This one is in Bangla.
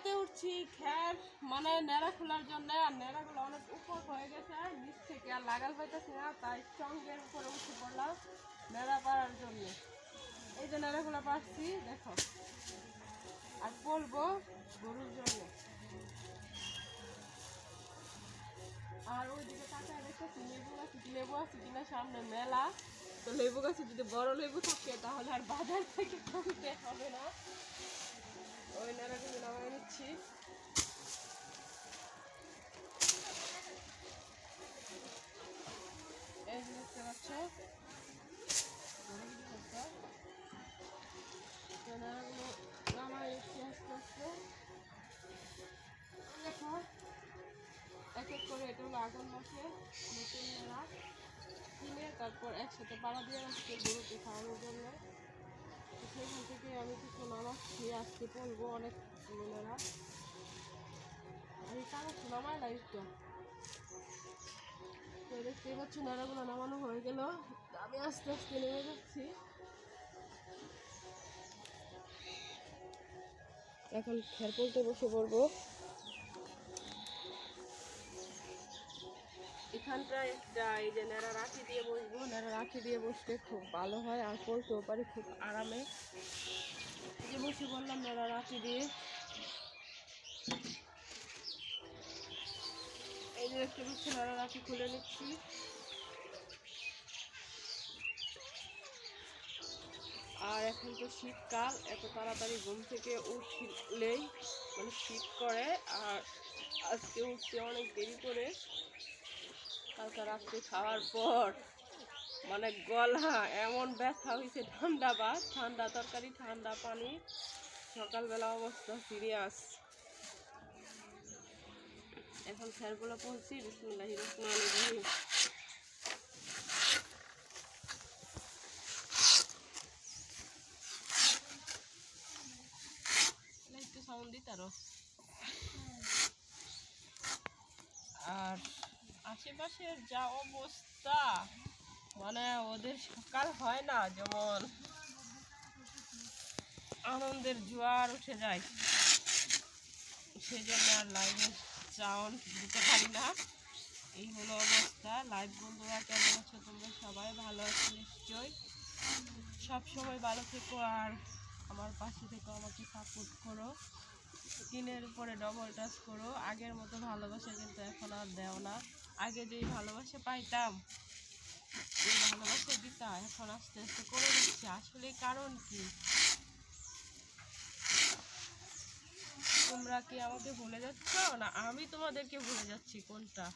মেলাতে উঠছি খ্যার মানে নেড়া খোলার জন্য, আর নেড়াগুলো অনেক উপর হয়ে গেছে, নিচ থেকে আর লাগাল পাইতেছি না, তাই চঙ্গের উপরে উঠে পড়লাম নেড়া পাড়ার জন্য। এই যে নেড়াগুলো পারছি দেখো, আর বলবো গরুর জন্য। আর ওইদিকে তাকায় দেখতেছি লেবু আছে কিনা, সামনে মেলা, তো লেবু গাছে যদি বড় লেবু থাকে তাহলে আর বাজার থেকে কিনতে হবে না। ওই নেড়াগুলো নামাই নিচ্ছি। এই যে দেখতে পাচ্ছ নেড়াগুলো নামাই নিচ্ছি আস্তে আস্তে। দেখো এক এক করে এটা হলো আগুন বসে নতুন নেড়া কিনে তারপর একসাথে পাড়া দিয়ে রাখছে গরুকে খাওয়ানোর জন্য। সেখান থেকে আমি কিছু নামাচ্ছি, আজকে পড়বো অনেক নেড়া। আমি কাগজ নামাই লাইটটা তো দেখতেই পাচ্ছ, নেড়াগুলো নামানো হয়ে গেল, আমি আস্তে আস্তে নেমে যাচ্ছি। এখন খের পড়তে বসে পড়বো। এখানটায় একটা এই যে নেড়া রাখি দিয়ে বসবো, নেড়া রাখি দিয়ে বসতে খুব ভালো হয়, আর পড়তেও পারি খুব আরামে। এই যে বসে বললাম নেড়া রাখি দিয়ে। এই যে দেখতে পাচ্ছি নেড়া রাখি খুলে নিচ্ছি। আর এখন তো শীতকাল, এত তাড়াতাড়ি ঘুম থেকে উঠলেই মানে শীত করে, আর আজকে উঠতে অনেক দেরি করে। কালকে রাত্রে খাওয়ার পর মানে গলা এমন ব্যথা হয়েছে, ঠান্ডা ভাত, ঠান্ডা তরকারি, ঠান্ডা পানি, সকালবেলা অবস্থা সিরিয়াস। এখন স্যারগুলো পড়ছি, বিসমিল্লাহির রহমানির রহিম। একটু সাউন্ড দিতারো। আর আশেপাশের যা অবস্থা, মানে ওদের সকাল হয় না, যেমন আনন্দের জোয়ার উঠে যায়, সেজন্য আর লাইভে সাউন্ড দিতে পারি না। এই হলো অবস্থা। লাইভ বন্ধুরা কেমন আছো তোমরা? সবাই ভালো আছো নিশ্চয়ই, সবসময় ভালো থেকো, আর আমার পাশে থেকো, আমাকে সাপোর্ট করো, স্ক্রিনের উপরে ডবল টাচ করো। আগের মতো ভালোবাসা কিন্তু এখন আর দেও না। আগে যেই ভালোবাসা পাইতাম, এই ভালোবাসা দিতা, এখন আস্তে আস্তে করে দিচ্ছে। আসলে কারণ কি, তোমরা কি আমাকে ভুলে যাচ্ছ না আমি তোমাদেরকে ভুলে যাচ্ছি, কোনটা?